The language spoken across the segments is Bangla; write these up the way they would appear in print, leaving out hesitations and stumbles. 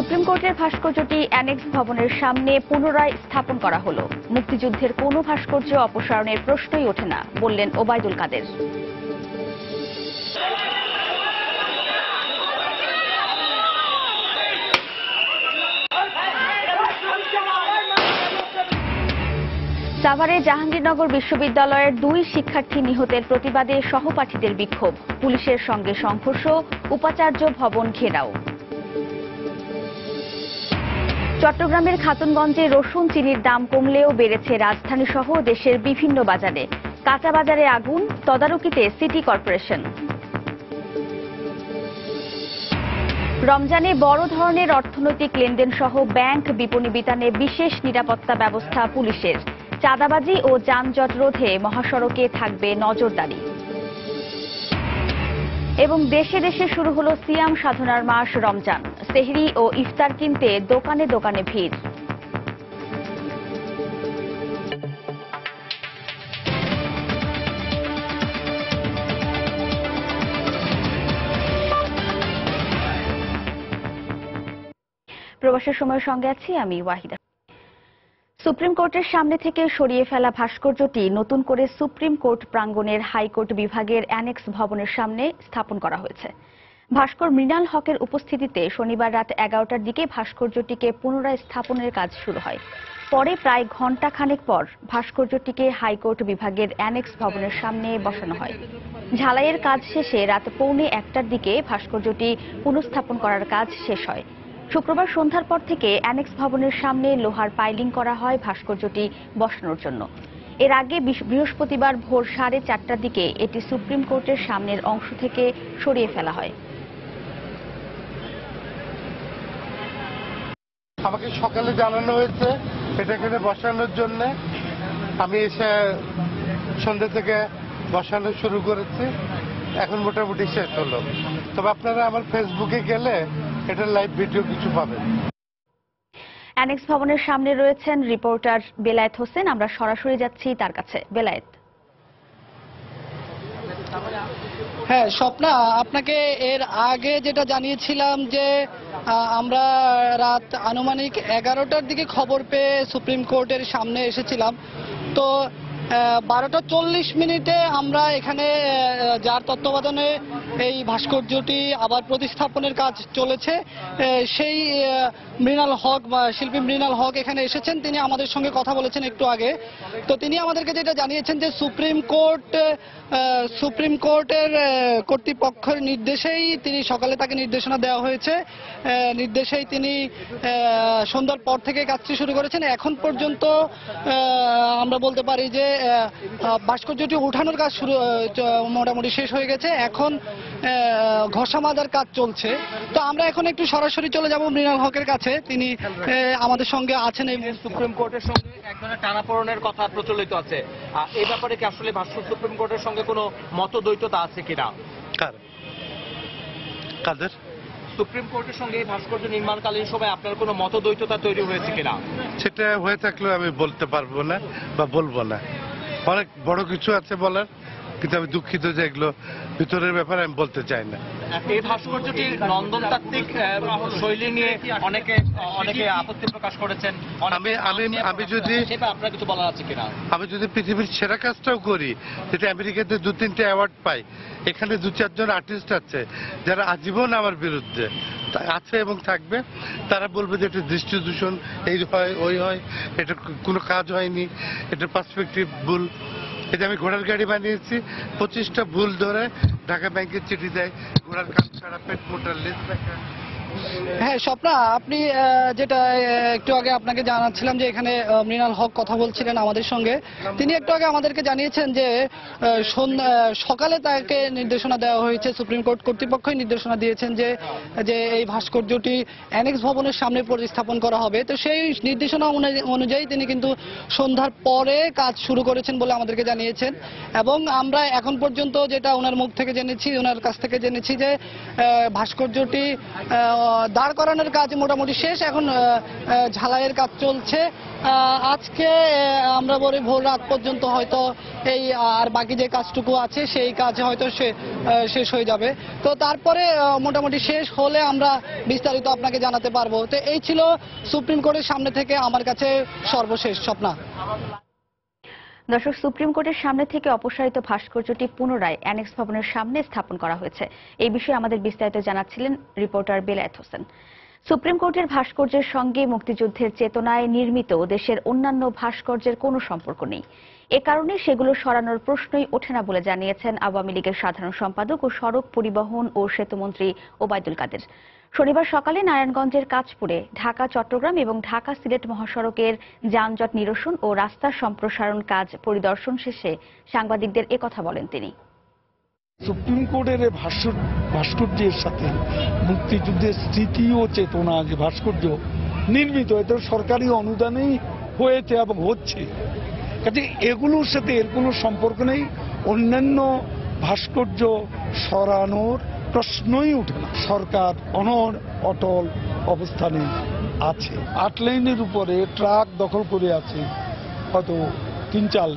সুপ্রিম কোর্টের ভাস্কর্যটি অ্যানেক্স ভবনের সামনে পুনরায় স্থাপন করা হলো। মুক্তিযুদ্ধের কোনো ভাস্কর্য অপসারণের প্রশ্নই ওঠে না, বললেন ওবায়দুল কাদের। সাভারে জাহাঙ্গীরনগর বিশ্ববিদ্যালয়ের 2 শিক্ষার্থী নিহতের প্রতিবাদে সহপাঠীদের বিক্ষোভ, পুলিশের সঙ্গে সংঘর্ষ, উপাচার্য ভবন ঘেরাও। চট্টগ্রামের খাতুনগঞ্জে রসুন চিনির দাম কমলেও বেড়েছে রাজধানী সহ দেশের বিভিন্ন বাজারে। কাঁচা বাজারে আগুন, তদারকিতে সিটি কর্পোরেশন। রমজানে বড় ধরনের অর্থনৈতিক লেনদেন সহ ব্যাংক বিপণি বিতানে বিশেষ নিরাপত্তা ব্যবস্থা পুলিশের। চাঁদাবাজি ও যানজট রোধে মহাসড়কে থাকবে নজরদারি। এবং দেশে দেশে শুরু হলো সিয়াম সাধনার মাস রমজান। সেহরি ও ইফতার কিনতে দোকানে দোকানে ভিড়। প্রবাসের সময়ের সঙ্গে আছি আমি ওয়াহিদা। সুপ্রিম কোর্টের সামনে থেকে সরিয়ে ফেলা ভাস্কর্যটি নতুন করে সুপ্রিম কোর্ট প্রাঙ্গণের হাইকোর্ট বিভাগের অ্যানেক্স ভবনের সামনে স্থাপন করা হয়েছে। ভাস্কর মৃণাল হকের উপস্থিতিতে শনিবার রাত 11টার দিকে ভাস্কর্যটিকে পুনরায় স্থাপনের কাজ শুরু হয়। পরে প্রায় ঘণ্টাখানেক পর ভাস্কর্যটিকে হাইকোর্ট বিভাগের অ্যানেক্স ভবনের সামনে বসানো হয়। ঝালাইয়ের কাজ শেষে রাত 1:45টার দিকে ভাস্কর্যটি পুনঃস্থাপন করার কাজ শেষ হয়। শুক্রবার সন্ধ্যার পর থেকে অ্যানেক্স ভবনের সামনে লোহার পাইলিং করা হয় ভাস্কর্যটি বসানোর জন্য। এর আগে বৃহস্পতিবার ভোর 4:30টার দিকে এটি সুপ্রিম কোর্টের সামনের অংশ থেকে সরিয়ে ফেলা হয়। আমাকে সকালে জানানো হয়েছে এটা এখানে বসানোর জন্য। আমি এসে সন্ধ্যা থেকে বসানো শুরু করেছি, এখন মোটামুটি শেষ হলো। তবে আপনারা আমার ফেসবুকে গেলে এটার লাইভ ভিডিও কিছু পাবেন। অ্যানেক্স ভবনের সামনে রয়েছেন রিপোর্টার বেলায়েত হোসেন। আমরা সরাসরি যাচ্ছি তার কাছে। বেলায়েত। হ্যাঁ স্বপ্না, আপনাকে এর আগে যেটা জানিয়েছিলাম যে আমরা রাত আনুমানিক 11টার দিকে খবর পেয়ে সুপ্রিম কোর্টের সামনে এসেছিলাম। তো 12:40 আমরা এখানে যার তত্ত্বাবধানে এই ভাস্কর্যটি আবার প্রতিস্থাপনের কাজ চলেছে সেই মৃণাল হক বা শিল্পী মৃণাল হক এখানে এসেছেন। তিনি আমাদের সঙ্গে কথা বলেছেন একটু আগে। তো তিনি আমাদেরকে যেটা জানিয়েছেন যে সুপ্রিম কোর্টের কর্তৃপক্ষের নির্দেশেই তিনি সকালে তাকে নির্দেশনা দেওয়া হয়েছে, নির্দেশেই তিনি সন্ধ্যার পর থেকে কাজটি শুরু করেছেন। এখন পর্যন্ত আমরা বলতে পারি যে ভাস্কর্যটি উঠানোর কাজ মোটামুটি শেষ হয়ে গেছে। এখন ঘষা মাজার কাজ চলছে। তো আমরা এখন একটু সরাসরি চলে যাব মৃণাল হকের কাছে। তিনি আমাদের সঙ্গে আছেন। এই সুপ্রিম কোর্টের সঙ্গে এক ধরনের টানাপোড়েনের কথা প্রচলিত আছে, এই ব্যাপারে কি আসলে সুপ্রিম কোর্টের সঙ্গে কোনো মতদ্বৈততা আছে কিনা? কাদের সুপ্রিম কোর্টের সঙ্গে এই ভাস্কর্য নির্মাণকালীন সময় আপনার কোনো মতদ্বৈততা তৈরি হয়েছে কিনা? সেটা হয়ে থাকলেও আমি বলতে পারবো না বা বলবো না। অনেক বড় কিছু আছে বলার, কিন্তু আমি দুঃখিত যে এগুলো ভিতরের ব্যাপারে আমি বলতে চাই না। এই ভাস্কর্যটির নন্দনতাত্ত্বিক শৈলী নিয়ে অনেকে আপত্তি প্রকাশ করেছেন। আমি যদি আপনার কিছু বলার আছে কিনা? আমি যদি পৃথিবীর সেরা কাজটাও করি, যেটা আমেরিকাতে 2-3টে অ্যাওয়ার্ড পাই, এখানে 2-4 জন আর্টিস্ট আছে যারা আজীবন আমার বিরুদ্ধে আছে এবং থাকবে। তারা বলবে যে এটা দৃষ্টি দূষণ, এই হয় ওই হয়, এটা কোনো কাজ হয়নি, এটা পার্সপেক্টিভ ভুল। এটা আমি ঘোড়ার গাড়ি বানিয়েছি, 25টা ভুল ধরে ঢাকা ব্যাংকের চিঠি দেয়, ঘোড়ার কান ছাড়া, পেট মোটা, লেজ দেখা। হ্যাঁ স্বপ্না, আপনি যেটা একটু আগে আপনাকে জানাচ্ছিলাম যে এখানে মৃণাল হক কথা বলছিলেন আমাদের সঙ্গে। তিনি একটু আগে আমাদেরকে জানিয়েছেন যে সকালে তাকে নির্দেশনা দেওয়া হয়েছে, সুপ্রিম কোর্ট কর্তৃপক্ষই নির্দেশনা দিয়েছেন যে এই ভাস্কর্যটি অ্যানেক্স ভবনের সামনে প্রতিস্থাপন করা হবে। তো সেই নির্দেশনা অনুযায়ী তিনি কিন্তু সন্ধ্যার পরে কাজ শুরু করেছেন বলে আমাদেরকে জানিয়েছেন। এবং আমরা এখন পর্যন্ত যেটা ওনার মুখ থেকে জেনেছি, ওনার কাছ থেকে জেনেছি যে ভাস্কর্যটি দাঁড় করানোর কাজ মোটামুটি শেষ, এখন ঝালাইয়ের কাজ চলছে। আজকে আমরা বলি ভোর রাত পর্যন্ত হয়তো এই আর বাকি যে কাজটুকু আছে সেই কাজ হয়তো শেষ হয়ে যাবে। তো তারপরে মোটামুটি শেষ হলে আমরা বিস্তারিত আপনাকে জানাতে পারবো। তো এই ছিল সুপ্রিম কোর্টের সামনে থেকে আমার কাছে সর্বশেষ। স্বপ্না। দর্শক, সুপ্রিম কোর্টের সামনে থেকে অপসারিত ভাস্কর্যটি পুনরায় অ্যানেক্স ভবনের সামনে স্থাপন করা হয়েছে। এই বিষয়ে আমাদের বিস্তারিত জানাচ্ছিলেন রিপোর্টার বেলায়েত হোসেন। সুপ্রিম কোর্টের ভাস্কর্যের সঙ্গে মুক্তিযুদ্ধের চেতনায় নির্মিত দেশের অন্যান্য ভাস্কর্যের কোনো সম্পর্ক নেই। এ কারণে সেগুলো সরানোর প্রশ্নই ওঠে না বলে জানিয়েছেন আওয়ামী লীগের সাধারণ সম্পাদক ও সড়ক পরিবহন ও সেতুমন্ত্রী ওবায়দুল কাদের। শনিবার সকালে নারায়ণগঞ্জের কাঁচপুরে ঢাকা চট্টগ্রাম এবং ঢাকা সিলেট মহাসড়কের যানজট নিরসন ও রাস্তা সম্প্রসারণ কাজ পরিদর্শন শেষে সাংবাদিকদের একথা বলেন তিনি। সুপ্রিম কোর্টের ভাস্কর্যের সাথে মুক্তিযুদ্ধের স্মৃতি ও চেতনা যে ভাস্কর্য নির্মিত, এটা সরকারি অনুদানেই হয়েছে এবং হচ্ছে, কাজে এগুলোর সাথে এর কোনো সম্পর্ক নেই। অন্যান্য ভাস্কর্য সরানোর প্রশ্নই উঠে না। সরকার অটল অবস্থানে আছে। 8 লেনের উপরে ট্রাক দখল করে আছে, হয়তো 3-4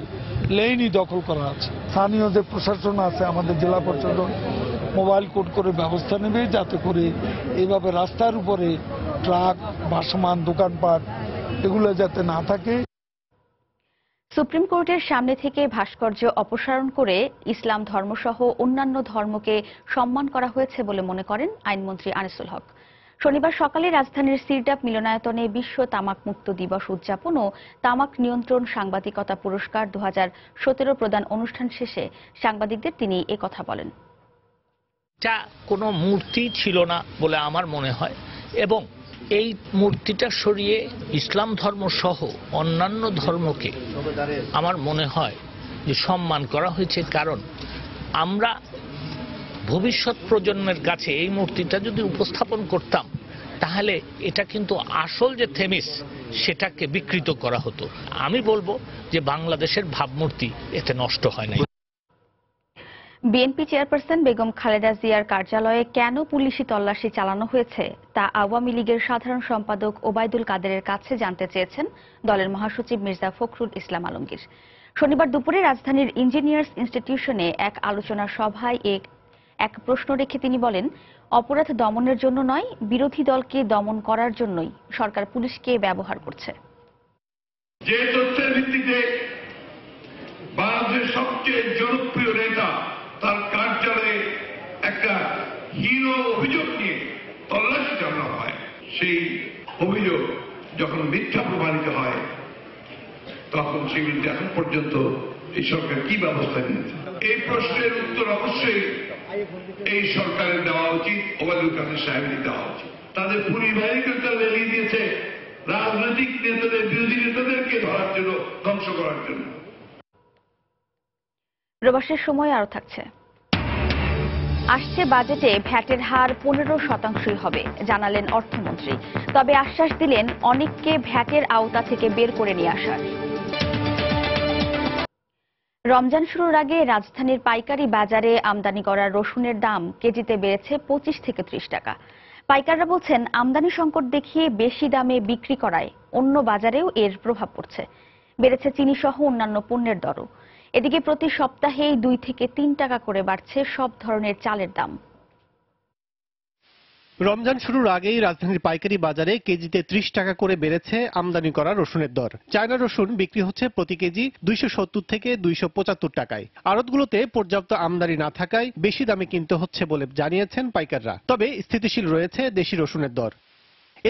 লেনই দখল করা আছে। স্থানীয় যে প্রশাসন আছে, আমাদের জেলা প্রশাসন মোবাইল কোড করে ব্যবস্থা নেবে যাতে করে এইভাবে রাস্তার উপরে ট্রাক, ভাসমান দোকানপাট এগুলো যাতে না থাকে। সুপ্রিম কোর্টের সামনে থেকে ভাস্কর্য অপসারণ করে ইসলাম ধর্মসহ অন্যান্য ধর্মকে সম্মান করা হয়েছে বলে মনে করেন আইনমন্ত্রী আনিসুল হক। শনিবার সকালে রাজধানীর সিরডাপ মিলনায়তনে বিশ্ব তামাক মুক্ত দিবস উদযাপন ও তামাক নিয়ন্ত্রণ সাংবাদিকতা পুরস্কার 2017 প্রদান অনুষ্ঠান শেষে সাংবাদিকদের তিনি একথা বলেন। এটা কোনো মূর্তি ছিল না বলে আমার মনে হয়, এবং এই মূর্তিটা সরিয়ে ইসলাম ধর্ম সহ অন্যান্য ধর্মকে আমার মনে হয় যে সম্মান করা হয়েছে। কারণ আমরা ভবিষ্যৎ প্রজন্মের কাছে এই মূর্তিটা যদি উপস্থাপন করতাম, তাহলে এটা কিন্তু আসল যে থেমিস সেটাকে বিকৃত করা হতো। আমি বলবো যে বাংলাদেশের ভাবমূর্তি এতে নষ্ট হয় নাই। বিএনপি চেয়ারপারসন বেগম খালেদা জিয়ার কার্যালয়ে কেন পুলিশি তল্লাশি চালানো হয়েছে তা আওয়ামী লীগের সাধারণ সম্পাদক ওবায়দুল কাদেরের কাছে জানতে চেয়েছেন দলের মহাসচিব মির্জা ফখরুল ইসলাম আলমগীর। শনিবার দুপুরে রাজধানীর ইঞ্জিনিয়ার্স ইনস্টিটিউশনে এক আলোচনা সভায় এক প্রশ্ন রেখে তিনি বলেন, অপরাধ দমনের জন্য নয়, বিরোধী দলকে দমন করার জন্যই সরকার পুলিশকে ব্যবহার করছে। যে তথ্যের ভিত্তিতে বাংলাদেশের সবচেয়ে জনপ্রিয় নেতা তার কার্যালয়ে একটা হিরো অভিযোগ নিয়ে তল্লাশি চালানো হয়, সেই অভিযোগ যখন মিথ্যা প্রমাণিত হয় তখন সেগুলিতে এখন পর্যন্ত এই সরকার কি ব্যবস্থা নিয়েছে? এই প্রশ্নের উত্তর অবশ্যই এই সরকারের দেওয়া উচিত, ওবায়দুল কাদের সাহেবের দেওয়া উচিত। তাদের পুলিশ বাহিনীকে তারা লেলিয়ে দিয়েছে রাজনৈতিক নেতাদের, বিরোধী নেতাদেরকে ধরার জন্য, ধ্বংস করার জন্য। প্রবাসের সময় আরো থাকছে। আসছে বাজেটে ভ্যাটের হার 15% হবে জানালেন অর্থমন্ত্রী। তবে আশ্বাস দিলেন অনেককে ভ্যাটের আওতা থেকে বের করে নিয়ে আসার। রমজান শুরুর আগে রাজধানীর পাইকারি বাজারে আমদানি করা রসুনের দাম কেজিতে বেড়েছে 25 থেকে 30 টাকা। পাইকাররা বলছেন, আমদানি সংকট দেখিয়ে বেশি দামে বিক্রি করায় অন্য বাজারেও এর প্রভাব পড়ছে। বেড়েছে চিনি সহ অন্যান্য পণ্যের দরও। এদিকে প্রতি সপ্তাহেই 2 থেকে 3 টাকা করে বাড়ছে সব ধরনের চালের দাম। রমজান শুরুর আগেই রাজধানীর পাইকারি বাজারে কেজিতে 30 টাকা করে বেড়েছে আমদানি করা রসুনের দর। চায়না রসুন বিক্রি হচ্ছে প্রতি কেজি 270 থেকে 275 টাকায়। আড়তগুলোতে পর্যাপ্ত আমদানি না থাকায় বেশি দামে কিনতে হচ্ছে বলে জানিয়েছেন পাইকাররা। তবে স্থিতিশীল রয়েছে দেশি রসুনের দর।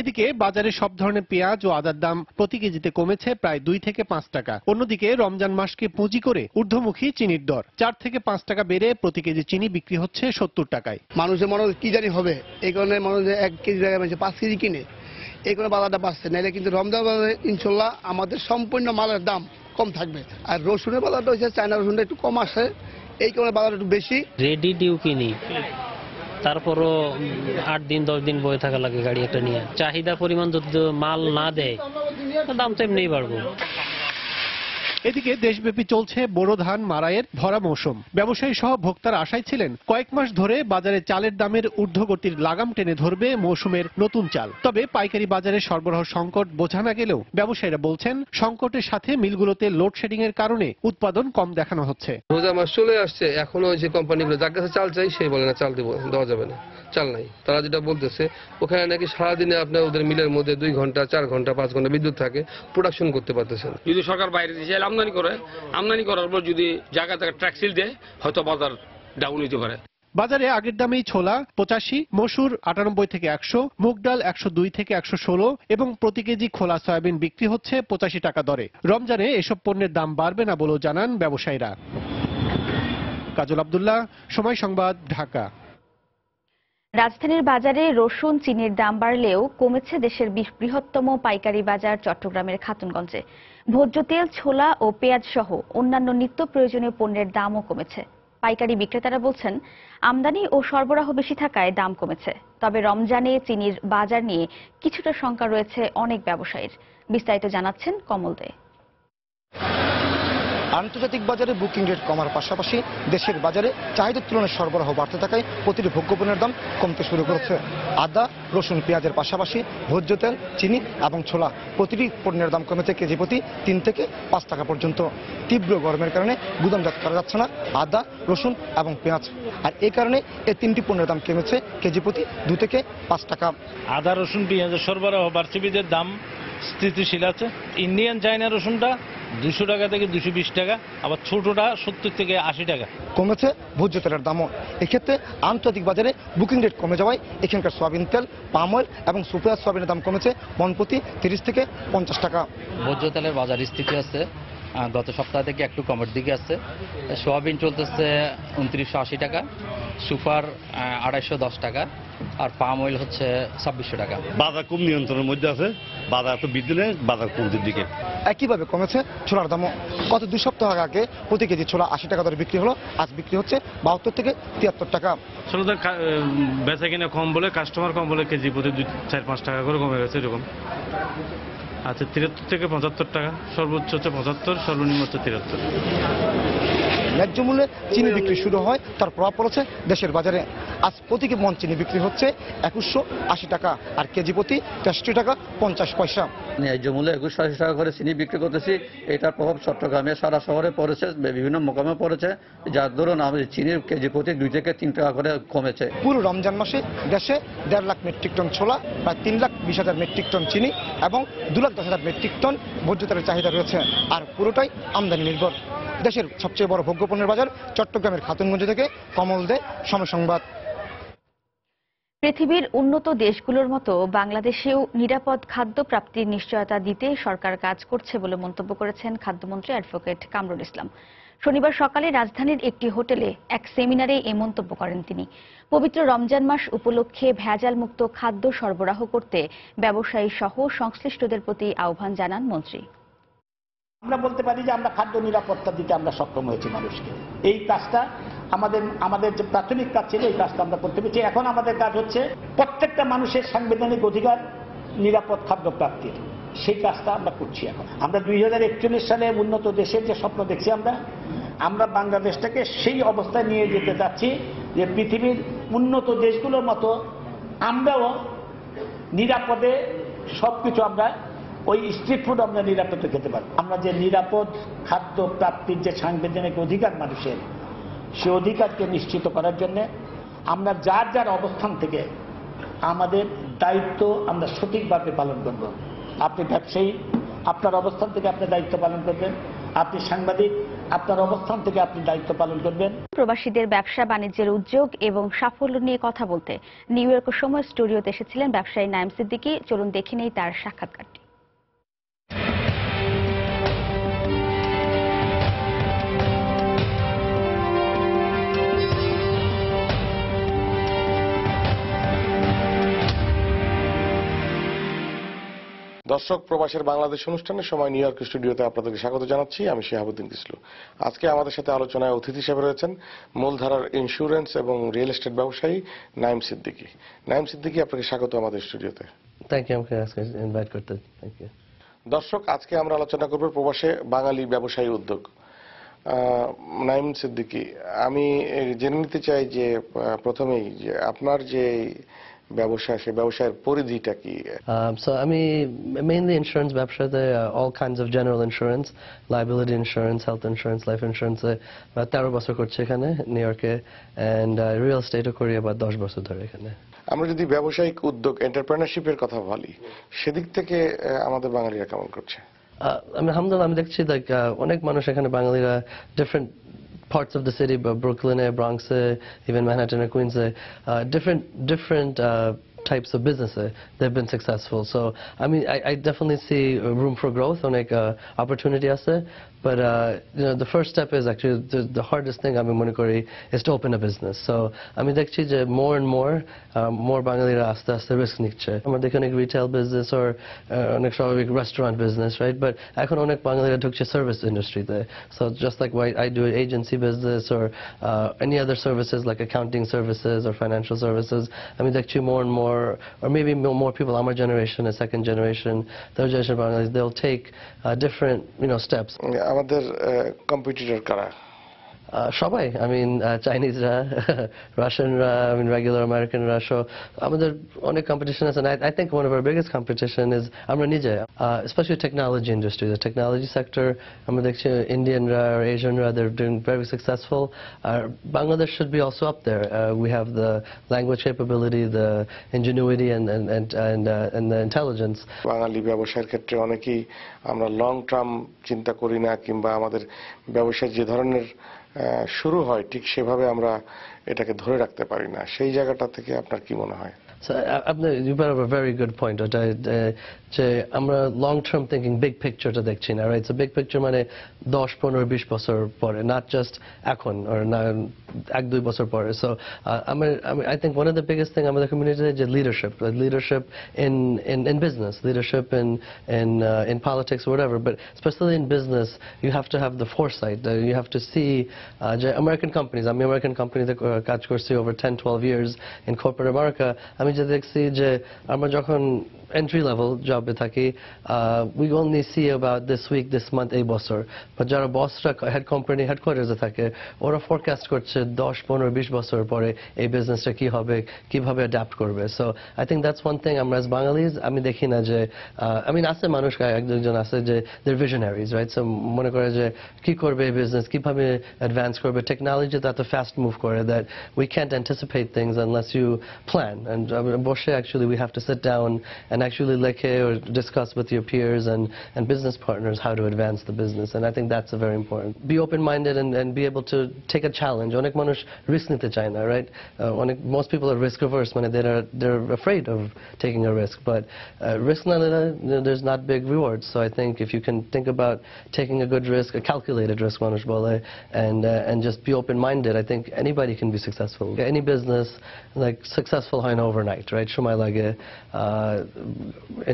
এদিকে বাজারে সব ধরনের পেঁয়াজ ও আদার দাম প্রতি কেজিতে কমেছে প্রায় 2 থেকে 5 টাকা। অন্যদিকে রমজান মাসকে পুঁজি করে ঊর্ধ্বমুখী চিনির দর 4 থেকে 5 টাকা বেড়ে প্রতি কেজি চিনি বিক্রি হচ্ছে 70 টাকায়। মানুষের মনে কি জানি হবে, এই কারণে মানুষ 1 কেজি জায়গায় 5 কেজি কিনে, এই কারণে বাজারটা বাড়ছে। নাইলে কিন্তু রমজান বাজারে ইনশাল্লাহ আমাদের সম্পূর্ণ মালের দাম কম থাকবে। আর রসুনের বাজারটা হচ্ছে চায়না রসুনটা একটু কম আসে, এই কারণে বাজারটা একটু বেশি। রেডি ডিউ কিনি, তারপরও 8 দিন 10 দিন বয়ে থাকা লাগে গাড়ি একটা নিয়ে। চাহিদা পরিমাণ যদি মাল না দেয় দাম তো এমনিই বাড়বো। এদিকে দেশব্যাপী চলছে বোরো ধান মাড়াইয়ের ভরা মৌসুম। ব্যবসায়ী সহ ভোক্তারা আশায় ছিলেন কয়েক মাস ধরে বাজারে চালের দামের ঊর্ধ্বগতির লাগাম টেনে ধরবে মৌসুমের নতুন চাল। তবে পাইকারি বাজারে সরবরাহ সংকট বোঝা না গেলেও ব্যবসায়ীরা বলছেন, সংকটের সাথে মিলগুলোতে লোডশেডিং এর কারণে উৎপাদন কম দেখানো হচ্ছে। রোজা মাস চলে আসছে, এখনো যে কোম্পানিগুলো যার কাছে চাল চাই সেই বলে না চাল দেওয়া যাবে না। চাল নাই। তারা যেটা বলতেছে ওখানে নাকি সারাদিনে আপনার ওদের মিলের মধ্যে 2 ঘন্টা 4 ঘন্টা 5 ঘন্টা বিদ্যুৎ থাকে, প্রোডাকশন করতে পারতেছেন। যদি সরকার বাইরে দেশে আমদানি করে, আমদানি করার পর যদি জায়গা থেকে ট্যাক্সিল দেয়, হয়তো বাজার ডাউন হইতে পারে। বাজারে আগের দামেই ছোলা 85, মসুর 98 থেকে 100, মুগ ডাল 102 থেকে 116 এবং প্রতি কেজি খোলা সয়াবিন বিক্রি হচ্ছে 85 টাকা দরে। রমজানে এসব পণ্যের দাম বাড়বে না বলেও জানান ব্যবসায়ীরা। কাজল আব্দুল্লাহ, সময় সংবাদ, ঢাকা। রাজধানীর বাজারে রসুন চিনির দাম বাড়লেও কমেছে দেশের বৃহত্তম পাইকারি বাজার চট্টগ্রামের খাতুনগঞ্জে। ভোজ্য তেল, ছোলা ও পেঁয়াজ সহ অন্যান্য নিত্য প্রয়োজনীয় পণ্যের দামও কমেছে। পাইকারি বিক্রেতারা বলছেন, আমদানি ও সরবরাহ বেশি থাকায় দাম কমেছে। তবে রমজানে চিনির বাজার নিয়ে কিছুটা শঙ্কা রয়েছে অনেক ব্যবসায়ীর। বিস্তারিত জানাচ্ছেন কমল দে। আন্তর্জাতিক বাজারে বুকিং রেট কমার পাশাপাশি দেশের বাজারে চাহিদার তুলনায় সরবরাহ বাড়তে থাকায় প্রতিটি ভোগ্যপণ্যের দাম কমতে শুরু করেছে। আদা, রসুন, পেঁয়াজের পাশাপাশি ভোজ্য তেল, চিনি এবং ছোলা প্রতিটি পণ্যের দাম কমেছে কেজি প্রতি 3 থেকে 5 টাকা পর্যন্ত। তীব্র গরমের কারণে গুদামজাত করা যাচ্ছে না আদা, রসুন এবং পেঁয়াজ, আর এই কারণে এই 3টি পণ্যের দাম কমেছে কেজি প্রতি 2 থেকে 5 টাকা। আদা, রসুন, পেঁয়াজের সরবরাহ বাড়ছে, বীজের দাম স্থিতিশীল আছে। ইন্ডিয়ান চায়না রসুনটা 200 টাকা থেকে 220 টাকা, আবার ছোটটা 70 থেকে 80 টাকা। কমেছে ভোজ্য তেলের দামও। এক্ষেত্রে আন্তর্জাতিক বাজারে বুকিং রেট কমে যাওয়ায় এখানকার সয়াবিন তেল, পাম অয়েল এবং সুপার সয়াবিনের দাম কমেছে মন প্রতি 30 থেকে 50 টাকা। ভোজ্য তেলের বাজার স্থিতি আছে, গত সপ্তাহ থেকে একটু কমের দিকে আছে। সোয়াবিন চলতেছে 2980 টাকা, সুপার 2810 টাকা, আর পাম অয়েল হচ্ছে 2600 টাকা। বাজার কম নিয়ন্ত্রণের মধ্যে আছে, বাজার তো বৃদ্ধি নেই, বাজার কমতির দিকে। একইভাবে কমেছে ছোলার দামও। গত 2 সপ্তাহ আগে প্রতি কেজি ছোলা 80 টাকা দরে বিক্রি হলো, আজ বিক্রি হচ্ছে 72 থেকে 73 টাকা। ছোলাদের বেচা কিনা কম বলে, কাস্টমার কম বলে কেজি প্রতি 4-5 টাকা করে কমে গেছে এরকম। আচ্ছা, 73 থেকে 75 টাকা, সর্বোচ্চ হচ্ছে 75, সর্বনিম্ন হচ্ছে 73। ন্যায্য মূল্যে চিনি বিক্রি শুরু হয়, তার প্রভাব পড়েছে দেশের বাজারে। আজ প্রতি মন চিনি বিক্রি হচ্ছে 2180 টাকা, আর কেজি প্রতি 63 টাকা 50 পয়সা। ন্যায্য মূল্যে 2180 টাকা করে চিনি বিক্রি করতেছি। এটার প্রভাব চট্টগ্রামে সারা শহরে পড়েছে, বিভিন্ন মোকামে পড়েছে, যার দরুন আমাদের চিনির কেজি প্রতি 2 থেকে 3 টাকা করে কমেছে। পুরো রমজান মাসে দেশে 1.5 লাখ মেট্রিক টন ছোলা, প্রায় 3,20,000 মেট্রিক টন চিনি এবং 2,10,000 মেট্রিক টন ভোজ্য তেলের চাহিদা রয়েছে, আর পুরোটাই আমদানি নির্ভর। দেশের সবচেয়ে বড় ভোগ্যপণ্যের বাজার চট্টগ্রামের খাতুনগঞ্জ থেকে কমল দে, সময় সংবাদ। পৃথিবীর উন্নত দেশগুলোর মতো বাংলাদেশেও নিরাপদ খাদ্য প্রাপ্তির নিশ্চয়তা দিতে সরকার কাজ করছে বলে মন্তব্য করেছেন খাদ্যমন্ত্রী অ্যাডভোকেট কামরুল ইসলাম। শনিবার সকালে রাজধানীর একটি হোটেলে এক সেমিনারে এই মন্তব্য করেন তিনি। পবিত্র রমজান মাস উপলক্ষে ভেজাল মুক্ত খাদ্য সরবরাহ করতে ব্যবসায়ী সহ সংশ্লিষ্টদের প্রতি আহ্বান জানান মন্ত্রী। আমরা বলতে পারি যে আমরা খাদ্য নিরাপত্তা দিতে আমরা সক্ষম হয়েছি মানুষকে। এই কাজটা আমাদের যে প্রাথমিক কাজ ছিল, এই কাজটা আমরা করতে পেরেছি। এখন আমাদের কাজ হচ্ছে প্রত্যেকটা মানুষের সাংবিধানিক অধিকার নিরাপদ খাদ্য প্রাপ্তির, সেই কাজটা আমরা করছি। এখন আমরা 2041 সালে উন্নত দেশের যে স্বপ্ন দেখছি, আমরা বাংলাদেশটাকে সেই অবস্থায় নিয়ে যেতে চাচ্ছি যে পৃথিবীর উন্নত দেশগুলোর মতো আমরাও নিরাপদে সবকিছু আমরা ওই স্ট্রিট ফুড আমরা নিরাপদে খেতে পারবো। আমরা যে নিরাপদ খাদ্য প্রাপ্তির যে সাংবিধানিক অধিকার মানুষের, সে অধিকারকে নিশ্চিত করার জন্য আমরা যার যার অবস্থান থেকে আমাদের দায়িত্ব আমরা সঠিকভাবে পালন করব। আপনি ব্যবসায়ী, আপনার অবস্থান থেকে আপনি দায়িত্ব পালন করবেন। আপনি সাংবাদিক, আপনার অবস্থান থেকে আপনি দায়িত্ব পালন করবেন। প্রবাসীদের ব্যবসা বাণিজ্যের উদ্যোগ এবং সাফল্য নিয়ে কথা বলতে নিউ ইয়র্ক সময় স্টুডিওতে এসেছিলেন ব্যবসায়ী নাইম সিদ্দিকী। চলুন দেখে নেই তার সাক্ষাৎকারটি। দর্শক, প্রবাসের বাংলাদেশ অনুষ্ঠানের সময় নিউ ইয়র্ক স্টুডিওতে আপনাদেরকে স্বাগত জানাচ্ছি। আমি শিহাবুদ্দিন কিসলু। আজকে আমাদের সাথে আলোচনায় অতিথি হিসেবে রয়েছেন মূলধারার ইন্স্যুরেন্স এবং রিয়েল এস্টেট ব্যবসায়ী নাইম সিদ্দিকী। নাইম সিদ্দিকী, আপনাকে স্বাগত আমাদের স্টুডিওতে। থ্যাংক ইউ, আমাকে ইনভাইট করতে। Thank you. দর্শক, আজকে আমরা আলোচনা করব প্রবাসে বাঙালি ব্যবসায়ী উদ্যোগ। নাইম সিদ্দিকী, আমি জেনে নিতে চাই যে প্রথমেই যে আপনার যে ব্যবসা, সেই ব্যবসায়ের পরিধিটা কি? So আমি mainly insurance ব্যবসাতে all kinds of general insurance, liability insurance, health insurance, life insurance 13 বছর করছি এখানে নিউ ইয়র্কে, and real estate করি about 10 বছর ধরে এখানে। আমরা যদি ব্যবসায়িক উদ্যোগ এন্টারপ্রেনারশিপের কথা বলি, সেদিক থেকে আমাদের বাঙালিরা কেমন করছে? আলহামদুলিল্লাহ আমি দেখছি অনেক মানুষ এখানে বাঙালিরা different parts of the city, Brooklyn, Bronx, even Manhattan or Queens, different types of business, they've been successful. So I mean, I definitely see room for growth, like opportunity ase. But the first step is actually the hardest thing আমি মনে করি is to open a business. So আমি দেখছি যে more and more বাঙালিরা আস্তে আস্তে রিস্ক নিচ্ছে। আমাদের অনেক রিটেল বিজনেস or অনেক স্বাভাবিক রেস্টুরেন্ট বিজনেস, রাইট? বাট এখন অনেক বাঙালিরা ঢুকছে সার্ভিস ইন্ডাস্ট্রিতে। So just like why I do agency business or any other services like accounting services or financial services, আমি দেখছি more and more, or maybe more people, our generation, a second generation, third generation Bangladesh, they'll take different steps. আমাদের কম্পিটিটর কারা? সবাই, I mean চাইনিজরা, রাশিয়ানরা, I mean regular আমেরিকানরা, so আমাদের অনেক কম্পিটিশন আছে, and I think one of our biggest competition is আমরা নিজে, especially technology industry, the technology sector. আমরা দেখছি Indianরা or Asianরা, they're doing very successful. Bangladesh should be also up there. We have the language capability, the ingenuity and the intelligence. বাঙালি ব্যবসায়ের ক্ষেত্রে অনেকেই আমরা লং টার্ম চিন্তা করি না, কিংবা আমাদের ব্যবসায় যে ধরনের শুরু হয় ঠিক সেভাবে আমরা এটাকে ধরে রাখতে পারি না। সেই জায়গাটা থেকে আপনার কি মনে হয়? So you brought up a very good point. যে আমরা লং টার্ম থিঙ্কিং, বিগ পিকচারটা দেখছি না, রাইট? সো বিগ পিকচার মানে 10, 15, 20 বছর পরে, নট জাস্ট এখন or না 1-2 বছর পরে। So I think one of the biggest thing আমাদের কমিউনিটিতে যে leadership in business, leadership in politics or whatever, but especially in business you have to have the foresight. You have to see যে American companies, আমি American companyতে কাজ করছি over 10-12 years in corporate America. আমি যে দেখছি যে আমরা যখন entry level job এ থাকি, we only see about this week, this month, এই বছর। but যারা বসরা হেড কোম্পানি হেডকোয়ার্টার্সে থাকে, ওরা ফোরকাস্ট করছে 10, 15, 20 বছর পরে এই বিজনেসটা কি হবে, কিভাবে অ্যাডাপ্ট করবে। So I think that's one thing আমরা অ্যাজ বাঙালিজ আমি দেখি না যে, আছে মানুষ একজন আছে যে they're visionaries, right? সো মনে করে যে কি করবে এই বিজনেস, কিভাবে অ্যাডভান্স করবে। টেকনোলজি তো এত ফাস্ট মুভ করে that we can't anticipate things unless you plan, and বসে actually we have to sit down and actually or discuss with your peers and business partners how to advance the business, and I think that's a very important. Be open-minded and be able to take a challenge. অনেক মানুষ risk নিতে চায় না, right? Most people are risk averse, মানে they're afraid of taking a risk, but risk না নিলে there's not big rewards. So I think if you can think about taking a good risk, a calculated risk মানুষ বলে, and just be open-minded, I think anybody can be successful. Any business like successful হয় না overnight, right? সময় লাগে,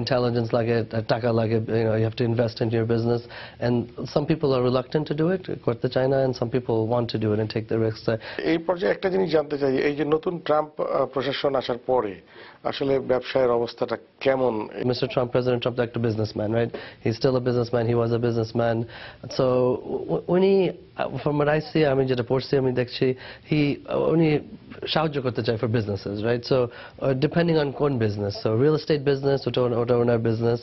intelligence লাগে, টাকা লাগে, you have to invest into your business, and some people are reluctant to do it, করতে চায় না, and some people want to do it and take the risks. এই পর্যায়ে একটা জিনিস জানতে চাই, এই যে নতুন ট্রাম্প প্রশাসন আসার পরে আসলে ব্যবসায়ের অবস্থাটা কেমন? Mr. Trump, President Trump, like a businessman, right? He's still a businessman. He was a businessman. So উনি, from what I see, আমি যেটা পড়ছি আমি দেখছি, উনি সাহায্য করতে চায় for businesses, right? So depending on কোন business, so real estate business, ওটা ওনার business,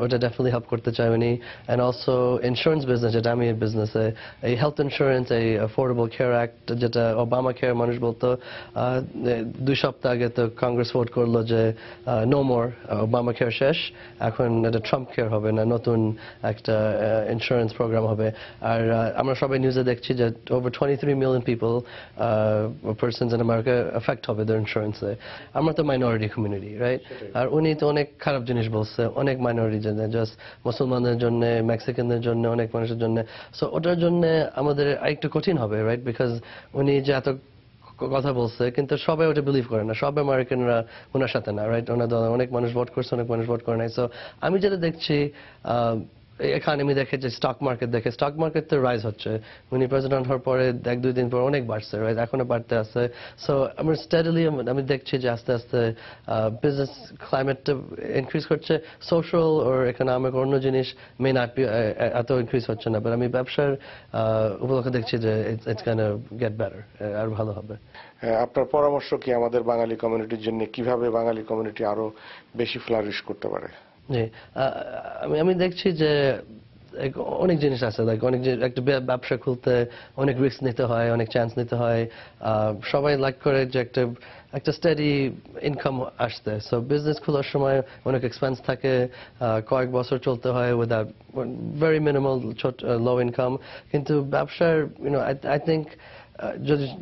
ওটা definitely help করতে চায় উনি, and also insurance business, যেটা আমি business, a health insurance, a Affordable Care Act, যেটা ওবামা কেয়ার মানুষ বলতো, 2 সপ্তাহ আগে তো কংগ্রেস ভোট করলো যে নো মোর, ওবামা কেয়ার শেষ, এখন এটা ট্রাম্প কেয়ার হবে না, নতুন একটা ইন্স্যুরেন্স প্রোগ্রাম হবে। আর আমরা সবাই নিউজে দেখছি যে over 23 million people, persons in America affect হবে their insurance. আমরা তো মাইনরিটি কমিউনিটি, রাইট? আর উনি তো অনেক খারাপ জিনিস বলছে অনেক মাইনরিটির জন্য, জাস্ট মুসলমানদের জন্য, মেক্সিকানদের জন্য, অনেক মানুষের জন্য। সো ওটার জন্য আমাদের একটু কঠিন হবে, রাইট? বিকজ উনি যে এত কথা বলছে, কিন্তু সবাই ওটা বিলিভ করে না, সব আমেরিকানরা ওনার সাথে না, রাইট? ওনার দলে অনেক মানুষ ভোট করছে, অনেক মানুষ ভোট করে নাই। সো আমি যেটা দেখছি, economy দেখে, যে স্টক মার্কেট দেখে, স্টক মার্কেট তো রাইজ হচ্ছে। উনি প্রেসিডেন্ট হওয়ার পরে 1-2 দিন পর অনেক বাড়ছে, রাইজ এখনো বাড়তে আছে। সো আমরা স্টাডিলি আমি দেখছি যে আস্তে আস্তে বিজনেস ক্লাইমেটটা ইনক্রিজ করছে। সোশ্যাল ও ইকোনমিক অন্য জিনিস মে নট বি এত ইনক্রিজ হচ্ছে না, বাট আমি ব্যবসার উপলক্ষে দেখছি যে ইটস গোনা গেট বেটার, আর ভালো হবে। আপনার পরামর্শ কি আমাদের বাঙালি কমিউনিটির জন্য, কিভাবে বাঙালি কমিউনিটি আরো বেশি ফ্লারিশ করতে পারে? জি, আমি দেখছি যে অনেক জিনিস আছে, লাইক অনেক একটা ব্যবসা খুলতে অনেক রিস্ক নিতে হয়, অনেক চান্স নিতে হয়। সবাই লাইক করে যে একটা স্টাডি ইনকাম আসতে। সো বিজনেস খোলার সময় অনেক এক্সপেন্স থাকে, কয়েক বছর চলতে হয় without very minimal low income. কিন্তু ব্যবসার আই থিঙ্ক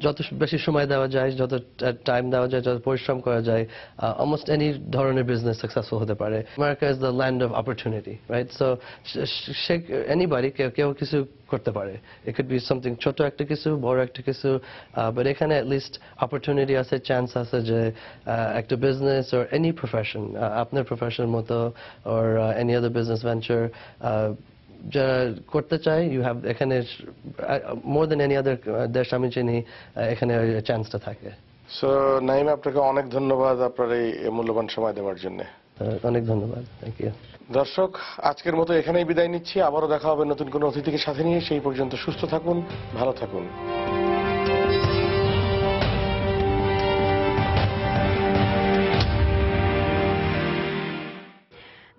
যত বেশি সময় দেওয়া যায়, যত টাইম দেওয়া যায়, যত পরিশ্রম করা যায়, অলমোস্ট এনি ধরনের বিজনেস সাকসেসফুল হতে পারে। America is the land of opportunity, right? So anybody কেউ কিছু করতে পারে। ইট কুড বি সামথিং ছোট একটা কিছু, বড় একটা কিছু, বাট এখানে অ্যাটলিস্ট অপরচুনিটি আছে, চান্স আছে যে একটা বিজনেস অর এনি প্রফেশন, আপনার প্রফেশন মতো or any other business venture যারা করতে চায়, ইউ হ্যাভ এখানে মোর দেন এনি আদার দেশ আমি চিনি, এখানে চান্সটা থাকে। সো নাইম, আপনাকে অনেক ধন্যবাদ আপনার এই মূল্যবান সময় দেওয়ার জন্য। অনেক ধন্যবাদ, থ্যাংক ইউ। দর্শক, আজকের মতো এখানেই বিদায় নিচ্ছি। আবারও দেখা হবে নতুন কোনো অতিথিকে সাথে নিয়ে। সেই পর্যন্ত সুস্থ থাকুন, ভালো থাকুন।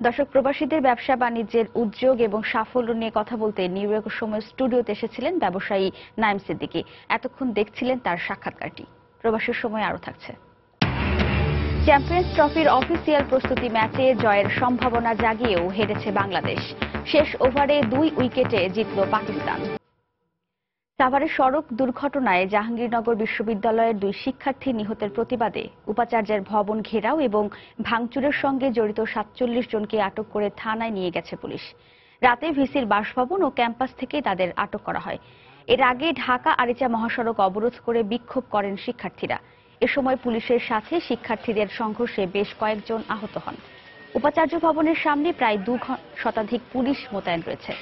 দর্শক, প্রবাসীদের ব্যবসা বাণিজ্যের উদ্যোগ এবং সাফল্য নিয়ে কথা বলতে নিউ ইয়র্কের সময় স্টুডিওতে এসেছিলেন ব্যবসায়ী নাইম সিদ্দিকী। এতক্ষণ দেখছিলেন তার সাক্ষাৎকারটি। প্রবাসীর সময় আরও থাকছে। চ্যাম্পিয়ন্স ট্রফির অফিসিয়াল প্রস্তুতি ম্যাচে জয়ের সম্ভাবনা জাগিয়েও হেরেছে বাংলাদেশ। শেষ ওভারে 2 উইকেটে জিতল পাকিস্তান। সাভারে সড়ক দুর্ঘটনায় জাহাঙ্গীরনগর বিশ্ববিদ্যালয়ের 2 শিক্ষার্থী নিহতের প্রতিবাদে উপাচার্যের ভবন ঘেরাও এবং ভাঙচুরের সঙ্গে জড়িত 47 জনকে আটক করে থানায় নিয়ে গেছে পুলিশ। রাতে ভিসির বাসভবন ও ক্যাম্পাস থেকে তাদের আটক করা হয়। এর আগে ঢাকা আরিচা মহাসড়ক অবরোধ করে বিক্ষোভ করেন শিক্ষার্থীরা। এ সময় পুলিশের সাথে শিক্ষার্থীদের সংঘর্ষে বেশ কয়েকজন আহত হন। উপাচার্য ভবনের সামনে প্রায় 2 শতাধিক পুলিশ মোতায়েন রয়েছে।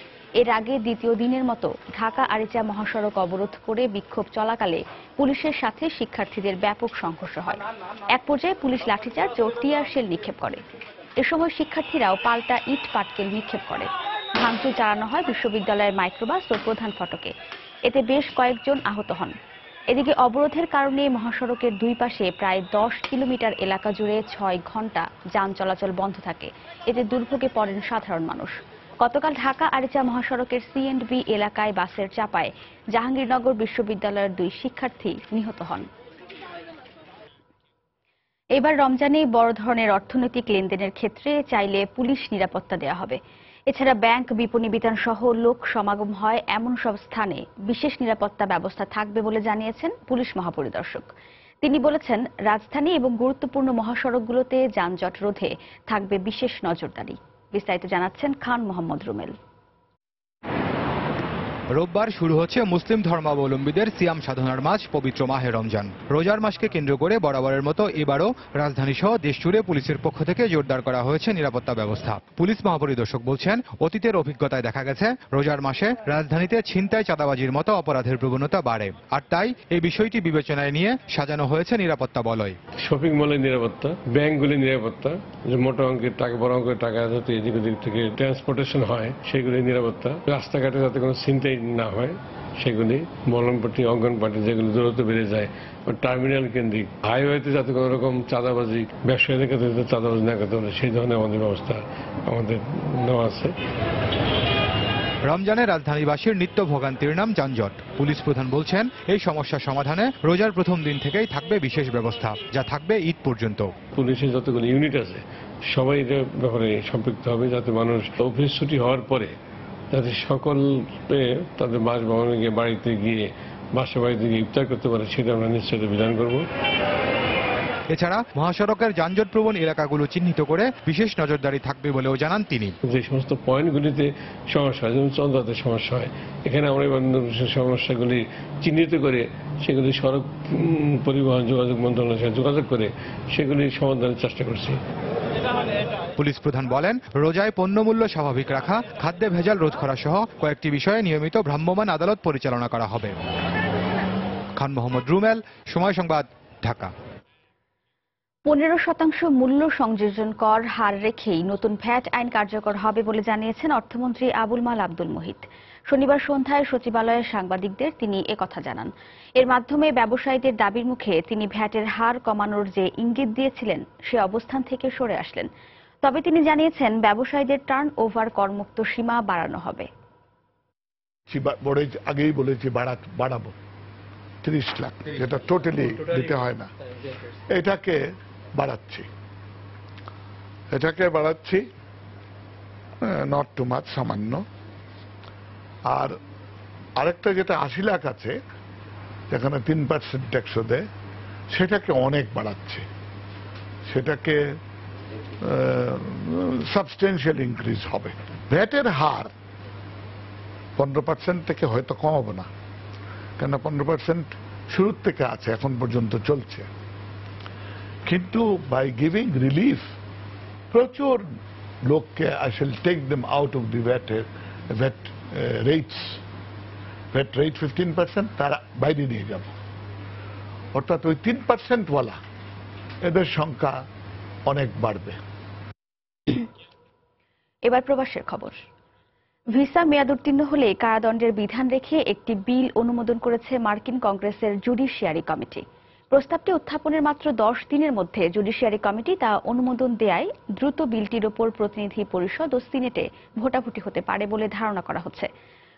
এর আগে দ্বিতীয় দিনের মতো ঢাকা আরিচা মহাসড়ক অবরোধ করে বিক্ষোভ চলাকালে পুলিশের সাথে শিক্ষার্থীদের ব্যাপক সংঘর্ষ হয়। এক পর্যায়ে পুলিশ লাঠিচার্জ ও টিয়ার শেল নিক্ষেপ করে। এ সময় শিক্ষার্থীরাও পাল্টা ইট পাটকেল নিক্ষেপ করে। ভাঙচুর চালানো হয় বিশ্ববিদ্যালয়ের মাইক্রোবাস ও প্রধান ফটকে। এতে বেশ কয়েকজন আহত হন। এদিকে অবরোধের কারণে মহাসড়কের 2 পাশে প্রায় 10 কিলোমিটার এলাকা জুড়ে 6 ঘন্টা যান চলাচল বন্ধ থাকে। এতে দুর্ভোগে পড়েন সাধারণ মানুষ। গতকাল ঢাকা আরিচা মহাসড়কের C&B এলাকায় বাসের চাপায় জাহাঙ্গীরনগর বিশ্ববিদ্যালয়ের 2 শিক্ষার্থী নিহত হন। এবার রমজানে বড় ধরনের অর্থনৈতিক লেনদেনের ক্ষেত্রে চাইলে পুলিশ নিরাপত্তা দেওয়া হবে। এছাড়া ব্যাংক, বিপণী বিতান সহ লোক সমাগম হয় এমন সব স্থানে বিশেষ নিরাপত্তা ব্যবস্থা থাকবে বলে জানিয়েছেন পুলিশ মহাপরিদর্শক। তিনি বলেছেন, রাজধানী এবং গুরুত্বপূর্ণ মহাসড়কগুলোতে যানজট রোধে থাকবে বিশেষ নজরদারি। বিস্তারিত জানাচ্ছেন খান মোহাম্মদ রুমেল। রোববার শুরু হচ্ছে মুসলিম ধর্মাবলম্বীদের সিয়াম সাধনার মাস পবিত্র মাহে রমজান। রোজার মাসকে কেন্দ্র করে বরাবরের মতো এবারও রাজধানী সহ দেশ জুড়ে পুলিশের পক্ষ থেকে জোরদার করা হয়েছে নিরাপত্তা ব্যবস্থা। পুলিশ মহাপরিদর্শক বলছেন, অতীতের অভিজ্ঞতায় দেখা গেছে রোজার মাসে রাজধানীতে ছিনতাই, চাঁদাবাজির মতো অপরাধের প্রবণতা বাড়ে। আর তাই এই বিষয়টি বিবেচনায় নিয়ে সাজানো হয়েছে নিরাপত্তা বলয়। শপিং মলের নিরাপত্তা, ব্যাংকগুলির নিরাপত্তা, যে মোটা অঙ্কের টাকা, বড় অঙ্কের টাকা যাতে এদিক ওদিক থেকে ট্রান্সপোর্টেশন হয় সেগুলির নিরাপত্তা, রাস্তাঘাটে যাতে কোনো ছিনতাই না হয় সেগুলি, মলমপট্টি, অঙ্গনপাটি যেগুলি দূরত্ব বেড়ে যায়, টার্মিনাল কেন্দ্রিক, হাইওয়েতে যাতে কোনো রকম চাঁদাবাজি, ব্যবসায়ীদের ক্ষেত্রে যাতে চাঁদাবাজি না করতে পারে সেই ধরনের আমাদের ব্যবস্থা আমাদের নেওয়া আছে। রমজানে রাজধানীবাসীর নিত্য ভোগান্তির নাম যানজট। পুলিশ প্রধান বলছেন, এই সমস্যা সমাধানে রোজার প্রথম দিন থেকেই থাকবে বিশেষ ব্যবস্থা, যা থাকবে ঈদ পর্যন্ত। পুলিশের যতগুলো ইউনিট আছে সবাই এর ব্যাপারে সম্পৃক্ত হবে, যাতে মানুষ অফিস ছুটি হওয়ার পরে যাতে সকল তাদের বাসভবনে গিয়ে, বাড়িতে গিয়ে, বাড়িতে গিয়ে ইফতার করতে পারে সেটা আমরা নিশ্চিত বিধান করব। এছাড়া মহাসড়কের যানজট প্রবণ এলাকাগুলো চিহ্নিত করে বিশেষ নজরদারি থাকবে বলেও জানান তিনি। যে সমস্ত পয়েন্টগুলিতে সমস্যা হয়, যেমন চন্দ্রাতে সমস্যা হয়, এখানে আমরা সমস্যাগুলি চিহ্নিত করে সেগুলি সড়ক পরিবহন যোগাযোগ মন্ত্রণালয়ের সাথে যোগাযোগ করে সেগুলি সমাধানের চেষ্টা করছি। পুলিশ প্রধান বলেন, রোজায় পণ্যমূল্য স্বাভাবিক রাখা, খাদ্যে ভেজাল রোধ করা সহ কয়েকটি বিষয়ে নিয়মিত ভ্রাম্যমাণ আদালত পরিচালনা করা হবে। খান মোহাম্মদ রুমেল, সময় সংবাদ, ঢাকা। 15% মূল্য সংযোজন কর হার রেখেই নতুন ভ্যাট আইন কার্যকর হবে বলে জানিয়েছেন অর্থমন্ত্রী আবুল মাল আব্দুল মুহিত। শনিবার সন্ধ্যায় সচিবালয়ে সাংবাদিকদের তিনি একথা জানান। এর মাধ্যমে ব্যবসায়ীদের দাবির মুখে তিনি ভ্যাটের হার কমানোর যে ইঙ্গিত দিয়েছিলেন সে অবস্থান থেকে সরে আসলেন। তবে তিনি জানিয়েছেন ব্যবসায়ীদের টার্ন ওভার করমুক্ত সীমা বাড়ানো হবে। আগেই বলেছি বাড়াবো 30 লাখ, যেটা টোটালি দিতে হয় না, এটাকে বাড়াচ্ছি নট টু মাচ, সামান্য। আর আরেকটা যেটা 80 লাখ আছে, যেখানে 3% ট্যাক্স দেয়, সেটাকে অনেক বাড়াচ্ছে, সেটাকে সাবস্টেন্সিয়াল ইনক্রিজ হবে। ভ্যাটের হার 15% থেকে হয়তো কমাবো না, কেন 15% শুরুর থেকে আছে, এখন পর্যন্ত চলছে। কিন্তু বাই গিভিং রিলিফ প্রচুর লোককে I shall take them out of the VAT rates, VAT rate 15%, তারা বাইরে নিয়ে যাব। অর্থাৎ ওই 3% ওয়ালা এদের সংখ্যা অনেক বাড়বে। এবার প্রবাসের খবর। ভিসা মেয়াদ উত্তীর্ণ হলে কারাদণ্ডের বিধান রেখে একটি বিল অনুমোদন করেছে মার্কিন কংগ্রেসের জুডিশিয়ারি কমিটি। প্রস্তাবটি উত্থাপনের মাত্র 10 দিনের মধ্যে জুডিশিয়ারি কমিটি তা অনুমোদন দেয়ায় দ্রুত বিলটির ওপর প্রতিনিধি পরিষদ ও সিনেটে ভোটাভুটি হতে পারে বলে ধারণা করা হচ্ছে।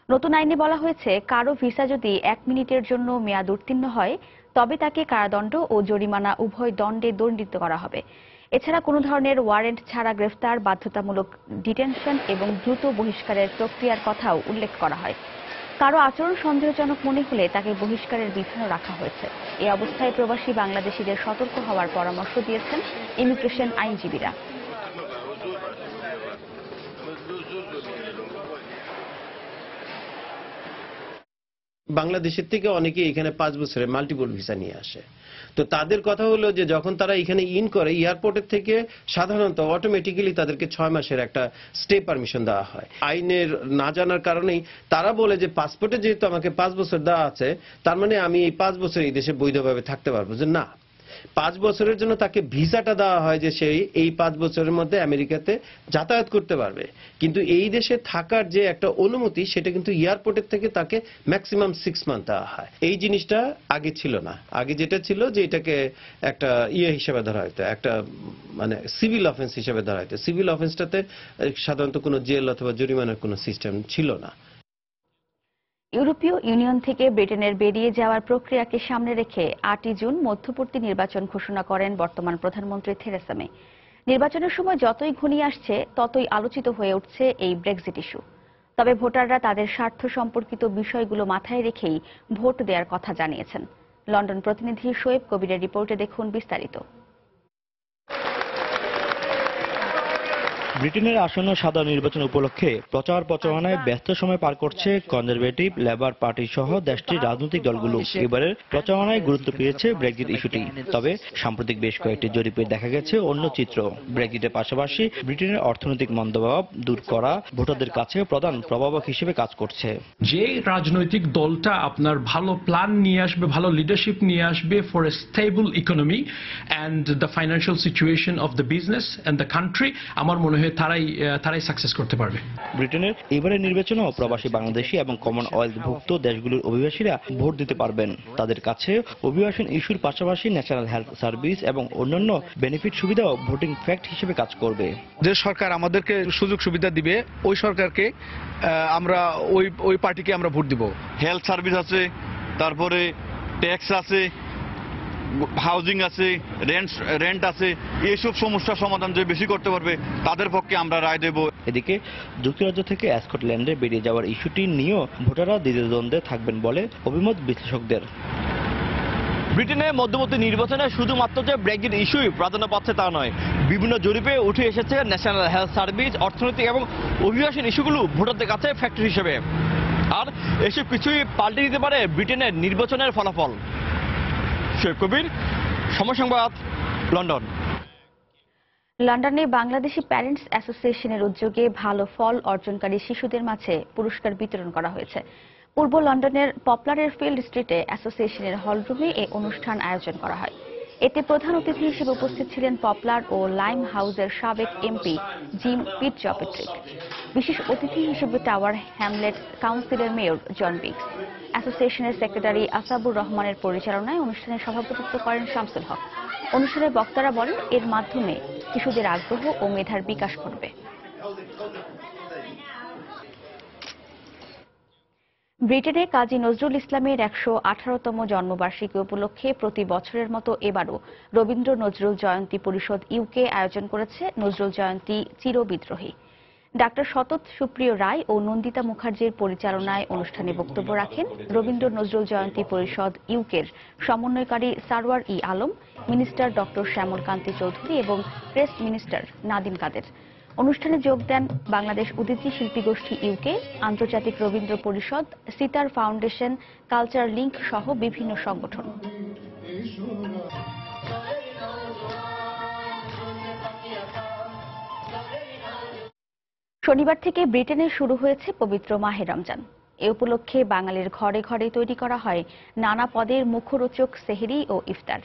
নতুন আইনে বলা হয়েছে, কারো ভিসা যদি 1 মিনিটের জন্য মেয়াদ উত্তীর্ণ হয় তবে তাকে কারাদণ্ড ও জরিমানা উভয় দণ্ডে দণ্ডিত করা হবে। এছাড়া কোনো ধরনের ওয়ারেন্ট ছাড়া গ্রেফতার, বাধ্যতামূলক ডিটেনশন এবং দ্রুত বহিষ্কারের প্রক্রিয়ার কথাও উল্লেখ করা হয়। কারো আচরণ সন্দেহজনক মনে হলে তাকে বহিষ্কারের বিধানও রাখা হয়েছে। এই অবস্থায় প্রবাসী বাংলাদেশিদের সতর্ক হওয়ার পরামর্শ দিয়েছেন ইমিগ্রেশন আইনজীবীরা। বাংলাদেশের থেকে অনেকে এখানে 5 বছরের মাল্টিপল ভিসা নিয়ে আসে। তো তাদের কথা হলো যে যখন তারা এখানে করে এয়ারপোর্টের থেকে সাধারণত অটোমেটিক্যালি তাদেরকে 6 মাসের একটা স্টে পারমিশন দেওয়া হয়। আইনের না জানার কারণেই তারা বলে যে পাসপোর্টে যেহেতু আমাকে 5 বছর দেওয়া আছে, তার মানে আমি এই 5 বছর এই দেশে বৈধভাবে থাকতে পারবো। যে না, 5 বছরের জন্য তাকে ভিসাটা দেওয়া হয় যে সেই এই 5 বছরের মধ্যে আমেরিকাতে যাতায়াত করতে পারবে, কিন্তু এই দেশে থাকার যে একটা অনুমতি সেটা কিন্তু এয়ারপোর্টের থেকে তাকে ম্যাক্সিমাম 6 মান্থ দেওয়া হয়। এই জিনিসটা আগে ছিল না। আগে যেটা ছিল যে এটাকে একটা হিসেবে ধরা হতো, একটা মানে সিভিল অফেন্স হিসেবে ধরা হতো। সিভিল অফেন্সটাতে সাধারণত কোনো জেল অথবা জরিমানার কোনো সিস্টেম ছিল না। ইউরোপীয় ইউনিয়ন থেকে ব্রিটেনের বেরিয়ে যাওয়ার প্রক্রিয়াকে সামনে রেখে 8 জুন মধ্যবর্তী নির্বাচন ঘোষণা করেন বর্তমান প্রধানমন্ত্রী থেরেসা মে। নির্বাচনের সময় যতই ঘনিয়ে আসছে ততই আলোচিত হয়ে উঠছে এই ব্রেক্সিট ইস্যু। তবে ভোটাররা তাদের স্বার্থ সম্পর্কিত বিষয়গুলো মাথায় রেখেই ভোট দেওয়ার কথা জানিয়েছেন। লন্ডন প্রতিনিধি শোয়েব কবিরের রিপোর্টে দেখুন বিস্তারিত। ব্রিটেনের আসন্ন সাধারণ নির্বাচন উপলক্ষে প্রচার প্রচারণায় ব্যস্ত সময় পার করছে কনজারভেটিভ, লেবার পার্টি সহ দেশটির রাজনৈতিক দলগুলো। এবারের প্রচারণায় গুরুত্ব পেয়েছে ব্রেক্সিট ইস্যুটি। তবে সাম্প্রতিক বেশ কয়েকটি জরিপে দেখা গেছে অন্য চিত্র। ব্রেক্সিটের পাশাপাশি ব্রিটেনের অর্থনৈতিক মন্দভাব দূর করা ভোটারদের কাছে প্রধান প্রভাবক হিসেবে কাজ করছে। যে রাজনৈতিক দলটা আপনার ভালো প্ল্যান নিয়ে আসবে, ভালো লিডারশিপ নিয়ে আসবে for a stable economy and the financial situation of the business and the country, আমার মনে হয় তারাই সাকসেস করতে পারবে। ব্রিটেনের এবারের নির্বাচনেও প্রবাসী বাংলাদেশি এবং কমনওয়েলথভুক্ত দেশগুলোর অভিবাসীরা ভোট দিতে পারবেন। তাদের কাছে অভিবাসন ইস্যুর পাশাপাশি ন্যাশনাল হেলথ সার্ভিস এবং অন্যান্য বেনিফিট সুবিধাও ভোটিং ফ্যাক্ট হিসেবে কাজ করবে। যে সরকার আমাদেরকে সুযোগ সুবিধা দিবে ওই সরকারকে আমরা ওই পার্টিকে আমরা ভোট দিব। হেলথ সার্ভিস আছে, তারপরে ট্যাক্স আছে, হাউজিং আছে, রেন্ট আছে, এইসব সমস্যার সমাধান যে বেশি করতে পারবে তাদের পক্ষে আমরা রায় দেব। এদিকে যুক্তরাজ্য থেকে স্কটল্যান্ডে বেরিয়ে যাওয়ার ইস্যুটি নিয়েও ভোটাররা দ্বিধাদ্বন্দ্বে থাকবেন বলে অভিমত বিশ্লেষকদের। ব্রিটেনের মধ্যবর্তী নির্বাচনে শুধুমাত্র যে ব্রেক্সিট ইস্যুই প্রাধান্য পাচ্ছে তা নয়, বিভিন্ন জরিপে উঠে এসেছে ন্যাশনাল হেলথ সার্ভিস, অর্থনৈতিক এবং অভিবাসন ইস্যুগুলো ভোটারদের কাছে ফ্যাক্টর হিসেবে। আর এসব কিছুই পাল্টে দিতে পারে ব্রিটেনের নির্বাচনের ফলাফল। শোয়েব কবির, সময় সংবাদ, লন্ডন। লন্ডনে বাংলাদেশি প্যারেন্টস অ্যাসোসিয়েশনের উদ্যোগে ভালো ফল অর্জনকারী শিশুদের মাঝে পুরস্কার বিতরণ করা হয়েছে। পূর্ব লন্ডনের পপলারের ফিল্ড স্ট্রিটে অ্যাসোসিয়েশনের হলরুমে এই অনুষ্ঠান আয়োজন করা হয়। এতে প্রধান অতিথি হিসেবে উপস্থিত ছিলেন পপলার ও লাইম হাউসের সাবেক এমপি জিম পিটজপেট্রিক। বিশেষ অতিথি হিসেবে টাওয়ার হ্যামলেট কাউন্সিলের মেয়র জন বিগস। অ্যাসোসিয়েশনের সেক্রেটারি আসাবুর রহমানের পরিচালনায় অনুষ্ঠানে সভাপতিত্ব করেন শামসুল হক। অনুষ্ঠানে বক্তারা বলেন, এর মাধ্যমে শিশুদের আগ্রহ ও মেধার বিকাশ ঘটবে। ব্রিটেনে কাজী নজরুল ইসলামের 118তম জন্মবার্ষিকী উপলক্ষে প্রতি বছরের মতো এবারও রবীন্দ্র নজরুল জয়ন্তী পরিষদ ইউকে আয়োজন করেছে নজরুল জয়ন্তী চিরবিদ্রোহী। ডাক্তার শতৎ সুপ্রিয় রায় ও নন্দিতা মুখার্জির পরিচালনায় অনুষ্ঠানে বক্তব্য রাখেন রবীন্দ্র নজরুল জয়ন্তী পরিষদ ইউকের সমন্বয়কারী সারওয়ার ই আলম, মিনিস্টার ডক্টর শ্যামল কান্তি চৌধুরী এবং প্রেস মিনিস্টার নাদিম কাদের। অনুষ্ঠানে যোগ দেন বাংলাদেশ উদীচী শিল্পী গোষ্ঠী ইউকে, আন্তর্জাতিক রবীন্দ্র পরিষদ, সিতার ফাউন্ডেশন, কালচার লিংক সহ বিভিন্ন সংগঠন। শনিবার থেকে ব্রিটেনে শুরু হয়েছে পবিত্র মাহে রমজান। এ উপলক্ষে বাঙালির ঘরে ঘরে তৈরি করা হয় নানা পদের মুখরোচক সেহরি ও ইফতার।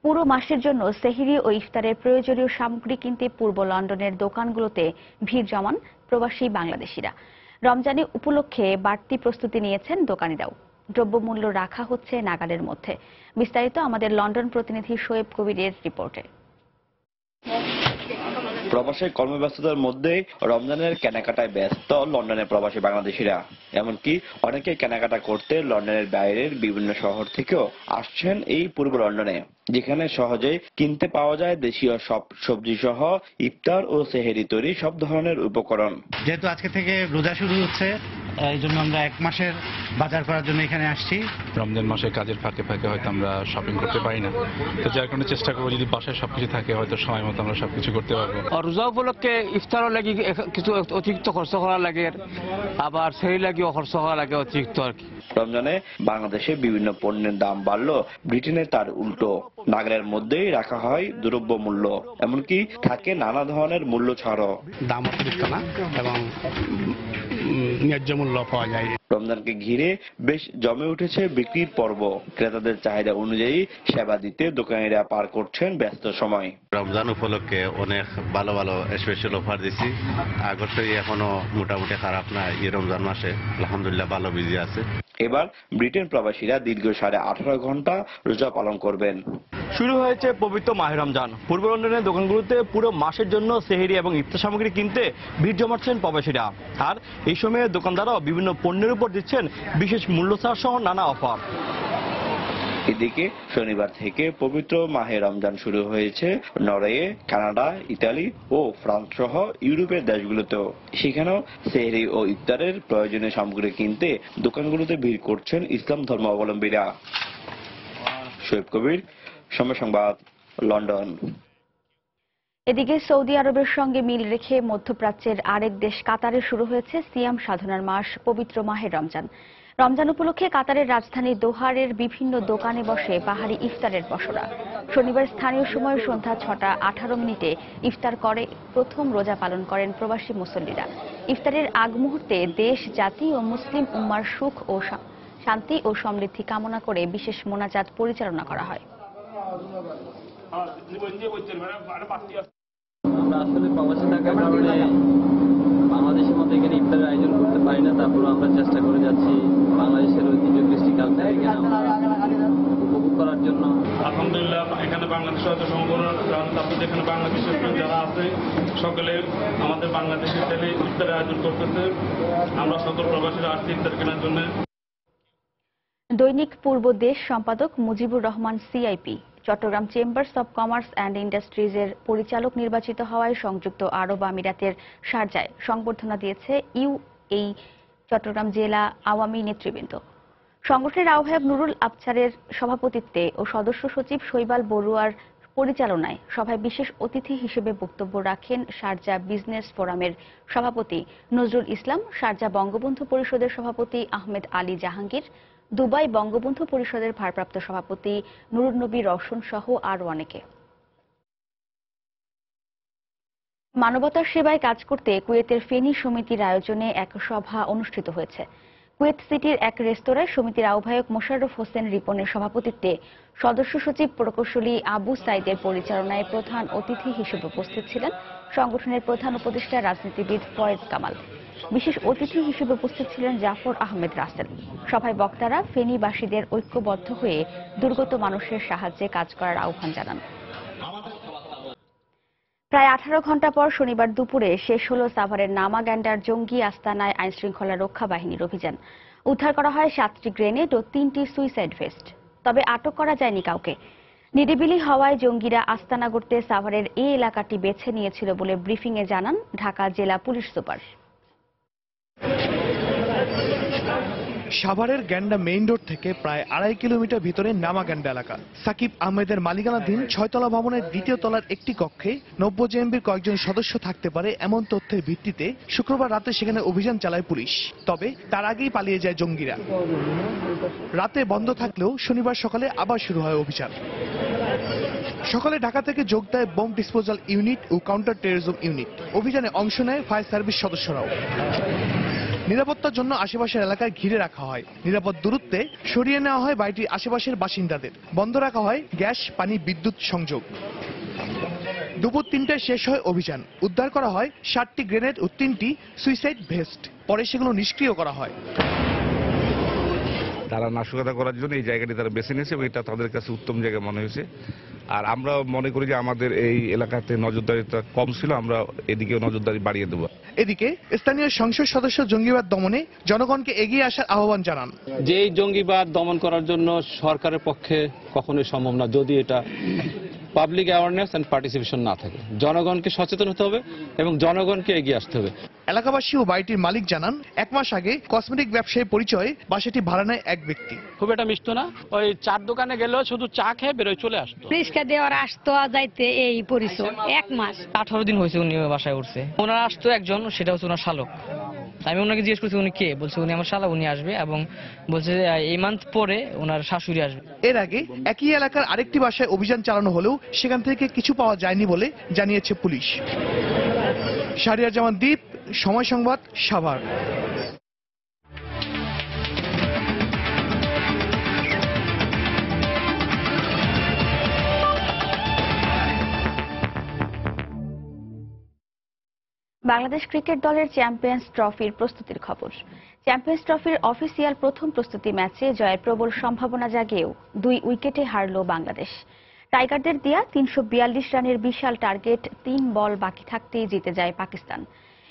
পুরো মাসের জন্য সেহরি ও ইফতারের প্রয়োজনীয় সামগ্রী কিনতে পূর্ব লন্ডনের দোকানগুলোতে ভিড় জমান প্রবাসী বাংলাদেশিরা। রমজানে উপলক্ষে বাড়তি প্রস্তুতি নিয়েছেন দোকানিরাও। দ্রব্যমূল্য রাখা হচ্ছে নাগালের মধ্যে। বিস্তারিত আমাদের লন্ডন প্রতিনিধি শোয়েব কবিরের রিপোর্টে। প্রবাসী কর্মব্যস্ততার মধ্যে রমজানের কেনাকাটায় ব্যস্ত লন্ডনের প্রবাসী বাংলাদেশিরা। এমনকি অনেকে কেনাকাটা করতে লন্ডনের বাইরের বিভিন্ন শহর থেকেও আসছেন এই পূর্ব লন্ডনে, যেখানে সহজে কিনতে পাওয়া যায় দেশীয় সব সবজি সহ ইফতার ও সেহেরি তৈরি সব ধরনের উপকরণ। যেহেতু আজকে থেকে রোজা শুরু হচ্ছে, এই জন্য আমরা 1 মাসের বাজার করার জন্য এখানে আসছি। রমজান মাসে কাজের ফাঁকে ফাঁকে হয়তো আমরা শপিং করতে পারি না, তো যার কারণে চেষ্টা করবো যদি বাসায় সবকিছু থাকে হয়তো সময় মতো আমরা সবকিছু করতে পারবো। রোজা উপলক্ষে ইফতারও লাগে কিছু অতিরিক্ত খরচ করা লাগে, আবার সেই লাগেও খরচ করা লাগে অতিরিক্ত আর কি। রমজানে বাংলাদেশে বিভিন্ন পণ্যের দাম বাড়লো, ব্রিটেনে তার উল্টো। নাগালের মধ্যেই রাখা হয় দ্রব্য মূল্য, এমনকি থাকে নানা ধরনের মূল্য ছাড়ও। দাম অতিরিক্ত না এবং ন্যায্য মূল্য পাওয়া যায়। রমজানকে ঘিরে বেশ জমে উঠেছে বিক্রির পর্ব। ক্রেতাদের চাহিদা অনুযায়ী সেবা দিতে দোকানিরা পার করছেন ব্যস্ত সময়। রমজান উপলক্ষে অনেক ভালো ভালো স্পেশাল অফার দিচ্ছি। আগস্টে এখনো মোটামুটি খারাপ না, এই রমজান মাসে আলহামদুলিল্লাহ ভালো বিজি আছে। এবার ব্রিটেন প্রবাসীরা দীর্ঘ 18.5 ঘন্টা রোজা পালন করবেন। শুরু হয়েছে পবিত্র মাহে রমজান। পূর্ব লন্ডনের দোকানগুলোতে পুরো মাসের জন্য সেহরি এবং ইফতার সামগ্রী কিনতে ভিড় জমাচ্ছেন প্রবাসীরা। আর এই সময়ে দোকানদাররাও বিভিন্ন পণ্যের উপর দিচ্ছেন বিশেষ মূল্যছাড় সহ নানা অফার। এদিকে শনিবার থেকে পবিত্র মাহে রমজান শুরু হয়েছে নরওয়ে, কানাডা, ইতালি ও ফ্রান্স সহ ইউরোপের দেশগুলোতেও। সেখানেও সেহরি ও ইফতারের প্রয়োজনীয় সামগ্রী কিনতে দোকানগুলোতে ভিড় করছেন ইসলাম ধর্মাবলম্বীরা। শোয়েব কবির, সময় সংবাদ, লন্ডন। এদিকে সৌদি আরবের সঙ্গে মিল রেখে মধ্যপ্রাচ্যের আরেক দেশ কাতারে শুরু হয়েছে সিয়াম সাধনার মাস পবিত্র মাহে রমজান। রমজান উপলক্ষে কাতারের রাজধানী দোহারের বিভিন্ন দোকানে বসে পাহাড়ি ইফতারের পসরা। শনিবার স্থানীয় সময় সন্ধ্যা 6:18 ইফতার করে প্রথম রোজা পালন করেন প্রবাসী মুসল্লিরা। ইফতারের আগ মুহূর্তে দেশ, জাতি ও মুসলিম উম্মার সুখ ও শান্তি ও সমৃদ্ধি কামনা করে বিশেষ মোনাজাত পরিচালনা করা হয়। আমরা আসলে প্রবাসী থাকার কারণে বাংলাদেশের মতো এখানে ইফতারের আয়োজন করতে পারি না, তারপর আমরা চেষ্টা করে যাচ্ছি বাংলাদেশের ঐতিহ্য কৃষ্টি কালচার এখানে উপভোগ করার জন্য। আলহামদুলিল্লাহ এখানে বাংলাদেশের হয়তো সম্পূর্ণ তারপর যেখানে বাংলাদেশের যারা আছে সকলে আমাদের বাংলাদেশের ছেলে ইফতারের আয়োজন করতেছে। আমরা সকল প্রবাসীরা আসছি ইফতার কেনার জন্য। দৈনিক পূর্ব দেশ সম্পাদক Mujibur Rahman CIP Chattogram chambers of commerce and ইন্ডাস্ট্রিজের পরিচালক নির্বাচিত হওয়ায় সংযুক্ত আরব আমিরাতের শারজায় সংবর্ধনা দিয়েছে ইউএই চট্টগ্রাম জেলা আওয়ামী নেতৃবৃন্দ। সংগঠনের আহ্বায়ক নুরুল আবছারের সভাপতিত্বে ও সদস্য সচিব শৈবাল বড়ুয়ার পরিচালনায় সভায় বিশেষ অতিথি হিসেবে বক্তব্য রাখেন শারজা বিজনেস ফোরামের সভাপতি নজরুল ইসলাম, শারজা বঙ্গবন্ধু পরিষদের সভাপতি আহমেদ আলী জাহাঙ্গীর, দুবাই বঙ্গবন্ধু পরিষদের ভারপ্রাপ্ত সভাপতি নুরুন্নবী রওশন সহ আরও অনেকে। মানবতার সেবায় কাজ করতে কুয়েতের ফেনী সমিতির আয়োজনে এক সভা অনুষ্ঠিত হয়েছে। কুয়েত সিটির এক রেস্তোরাঁয় সমিতির আহ্বায়ক মোশাররফ হোসেন রিপনের সভাপতিত্বে সদস্য সচিব প্রকৌশলী আবু সাইদের পরিচালনায় প্রধান অতিথি হিসেবে উপস্থিত ছিলেন সংগঠনের প্রধান উপদেষ্টা রাজনীতিবিদ ফয়েজ কামাল। বিশেষ অতিথি হিসেবে উপস্থিত ছিলেন জাফর আহমেদ রাসেল। সভায় বক্তারা ফেনীবাসীদের ঐক্যবদ্ধ হয়ে দুর্গত মানুষের সাহায্যে কাজ করার আহ্বান জানান। প্রায় 18 ঘণ্টা পর শনিবার দুপুরে শেষ হল সাভারের নামাগ্যান্ডার জঙ্গি আস্তানায় আইনশৃঙ্খলা রক্ষা বাহিনীর অভিযান। উদ্ধার করা হয় 7টি গ্রেনেড ও 3টি সুইসাইড ভেস্ট। তবে আটক করা যায়নি কাউকে। নিরিবিলি হওয়ায় জঙ্গিরা আস্তানা গড়তে সাভারের এই এলাকাটি বেছে নিয়েছিল বলে ব্রিফিংয়ে জানান ঢাকা জেলা পুলিশ সুপার। সাভারের গ্যান্ডা মেইন রোড থেকে প্রায় 2.5 কিলোমিটার ভিতরে নামাগ্যান্ডা এলাকা। সাকিব আহমেদের মালিকানাধীন 6তলা ভবনের 2য় তলার একটি কক্ষে নব্য জেএমবির কয়েকজন সদস্য থাকতে পারে এমন তথ্যের ভিত্তিতে শুক্রবার রাতে সেখানে অভিযান চালায় পুলিশ। তবে তার আগেই পালিয়ে যায় জঙ্গিরা। রাতে বন্ধ থাকলেও শনিবার সকালে আবার শুরু হয় অভিযান। সকালে ঢাকা থেকে যোগ দেয় বোম ডিসপোজাল ইউনিট ও কাউন্টার টেরোরিজম ইউনিট। অভিযানে অংশ নেয় ফায়ার সার্ভিস সদস্যরাও। নিরাপত্তার জন্য আশেপাশের এলাকায় ঘিরে রাখা হয়। নিরাপদ দূরত্বে সরিয়ে নেওয়া হয় বাড়িটির আশেপাশের বাসিন্দাদের। বন্ধ রাখা হয় গ্যাস, পানি, বিদ্যুৎ সংযোগ। দুপুর 3টায় শেষ হয় অভিযান। উদ্ধার করা হয় 7টি গ্রেনেড ও 3টি সুইসাইড ভেস্ট। পরে সেগুলো নিষ্ক্রিয় করা হয়। তারা নাশকতা করার জন্য এই জায়গাটি তারা বেছে নিয়েছে এবং এটা তাদের কাছে উত্তম জায়গা মনে হয়েছে। আর আমরা মনে করি যে আমাদের এই এলাকাতে নজরদারিটা কম ছিল, আমরা এদিকেও নজরদারি বাড়িয়ে দেব। এদিকে স্থানীয় সংসদ সদস্য জঙ্গিবাদ দমনে জনগণকে এগিয়ে আসার আহ্বান জানান। যে জঙ্গিবাদ দমন করার জন্য সরকারের পক্ষে কখনোই সম্ভব না যদি এটা পাবলিক অ্যাওয়ারনেস এন্ড পার্টিসিপেশন না থাকে। জনগণকে সচেতন হতে হবে এবং জনগণকে এগিয়ে আসতে হবে। এলাকাবাসী ও বাড়িটির মালিক জানান 1 মাস আগে কসমেটিক ব্যবসায়ী পরিচয়ে বাসাটি ভাড়া নেয় এক ব্যক্তি। খুব একটা মিশতো না, ওই চার দোকানে গেলেও শুধু চা খেয়ে বেরোয় চলে আসতো। রিক্সা দিয়ে ওরা আসতো যাইতে এই পরিচয় 1 মাস 18 দিন হয়েছে উনি বাসায় উঠছে। ওনারা আসতো একজন, সেটা হচ্ছে ওনার শালক। আমি ওনাকে জিজ্ঞেস করছি উনি কে, বলছে উনি আমার শালা, উনি আসবে এবং বলছে এই মান্থ পরে ওনার শাশুড়ি আসবে। এর আগে একই এলাকার আরেকটি বাসায় অভিযান চালানো হলেও সেখান থেকে কিছু পাওয়া যায়নি বলে জানিয়েছে পুলিশ। শাহরিয়ার জামান দ্বীপ, সময় সংবাদ, সাভার। বাংলাদেশ ক্রিকেট দলের চ্যাম্পিয়ন্স ট্রফির প্রস্তুতির খবর। চ্যাম্পিয়ন্স ট্রফির অফিসিয়াল প্রথম প্রস্তুতি ম্যাচে জয়ের প্রবল সম্ভাবনা জাগেও 2 উইকেটে হারল বাংলাদেশ। টাইগারদের দেয়া 342 রানের বিশাল টার্গেট 3 বল বাকি থাকতেই জিতে যায় পাকিস্তান।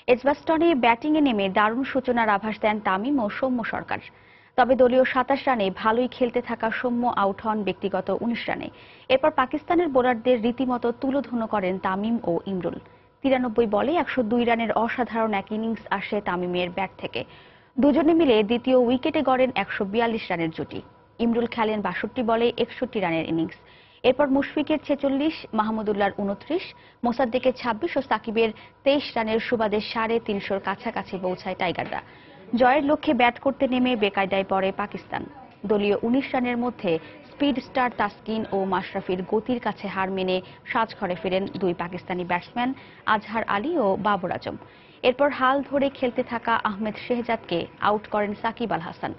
এজবাস্টনে ব্যাটিংয়ে নেমে দারুণ সূচনার আভাস দেন তামিম ও সৌম্য সরকার। তবে দলীয় 27 রানে ভালোই খেলতে থাকা সৌম্য আউট হন ব্যক্তিগত 19 রানে। এরপর পাকিস্তানের বোলারদের রীতিমতো তুলোধুনো করেন তামিম ও ইমরুল। 93 বলে 102 রানের অসাধারণ এক ইনিংস আসে তামিমের ব্যাট থেকে। দুজনে মিলে দ্বিতীয় উইকেটে গড়েন 142 রানের জুটি। ইমরুল খেলেন 62 বলে 61 রানের ইনিংস। এরপর মুশফিকের 46, মাহমুদুল্লাহর 29, মোসাদ্দেকের 26 ও সাকিবের 23 রানের সুবাদে 350-র কাছাকাছি পৌঁছায় টাইগাররা। জয়ের লক্ষ্যে ব্যাট করতে নেমে বেকায়দায় পড়ে পাকিস্তান। দলীয় 19 রানের মধ্যে স্পিড স্টার তাসকিন ও মাশরাফির গতির কাছে হার মেনে সাজঘরে ফেরেন 2 পাকিস্তানি ব্যাটসম্যান আজহার আলী ও বাবর আজম। এরপর হাল ধরে খেলতে থাকা আহমেদ শেহজাদকে আউট করেন সাকিব আল হাসান।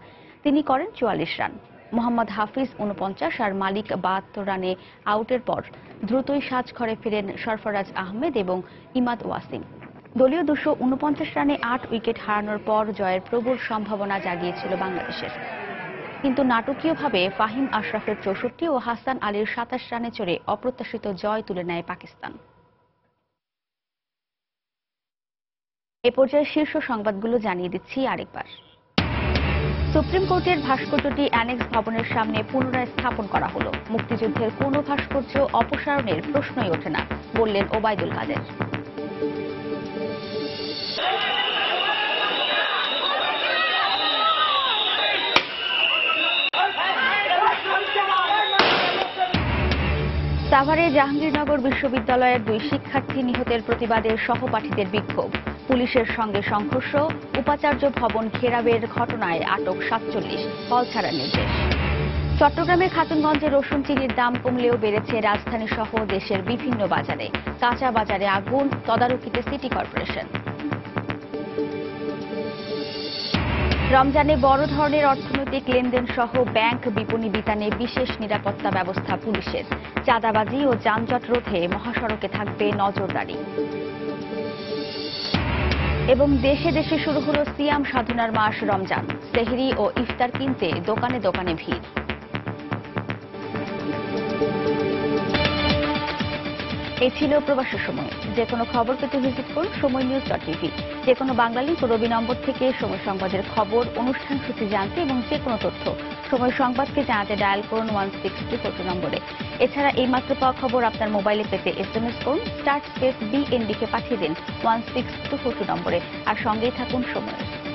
তিনি করেন 44 রান। মোহাম্মদ হাফিজ 49 আর মালিক 72 রানে আউটের পর দ্রুতই সাজঘরে ফেরেন সরফরাজ আহমেদ এবং ইমাদ ওয়াসিম। দলীয় 249 রানে 8 উইকেট হারানোর পর জয়ের প্রবল সম্ভাবনা জাগিয়েছিল বাংলাদেশের। কিন্তু নাটকীয়ভাবে ফাহিম আশরাফের 64 ও হাসান আলীর 27 রানে চড়ে অপ্রত্যাশিত জয় তুলে নেয় পাকিস্তান। এ পর্যায়ে শীর্ষ সংবাদগুলো জানিয়ে দিচ্ছি আরেকবার। সুপ্রিম কোর্টের ভাস্কর্যটি অ্যানেক্স ভবনের সামনে পুনরায় স্থাপন করা হলো। মুক্তিযুদ্ধের কোনো ভাস্কর্য অপসারণের প্রশ্নই ওঠে না, বললেন ওবায়দুল কাদের। সাভারে জাহাঙ্গীরনগর বিশ্ববিদ্যালয়ের 2 শিক্ষার্থী নিহতের প্রতিবাদে সহপাঠীদের বিক্ষোভ। পুলিশের সঙ্গে সংঘর্ষ, উপাচার্য ভবন ঘেরাবের ঘটনায় আটক 47, হল ছাড়ার নির্দেশ। চট্টগ্রামের খাতুনগঞ্জে রসুন চিনির দাম কমলেও বেড়েছে রাজধানী সহ দেশের বিভিন্ন বাজারে। কাঁচা বাজারে আগুন, তদারকিতে সিটি কর্পোরেশন। রমজানে বড় ধরনের অর্থনৈতিক লেনদেন সহ ব্যাংক বিপণী বিতানে বিশেষ নিরাপত্তা ব্যবস্থা পুলিশের। চাঁদাবাজি ও যানজট রোধে মহাসড়কে থাকবে নজরদারি। এবং দেশে দেশে শুরু হলো সিয়াম সাধনার মাস রমজান। সেহরি ও ইফতার কিনতে দোকানে দোকানে ভিড়। এই ছিল প্রবাসের সময়। যে কোনো খবর পেতে ভিজিট করুন সময়নিউজ.টিভি। যে কোনো বাংলা লিংক ও রবি নম্বর থেকে সময় সংবাদের খবর, অনুষ্ঠান সূচি জানতে এবং যে কোনো তথ্য সময় সংবাদকে জানাতে ডায়াল করুন 16242 নম্বরে। এছাড়া এই মাত্র পাওয়া খবর আপনার মোবাইলে পেতে SMS করুন *BND কে পাঠিয়ে দিন 16242 নম্বরে। আর সঙ্গেই থাকুন সময়।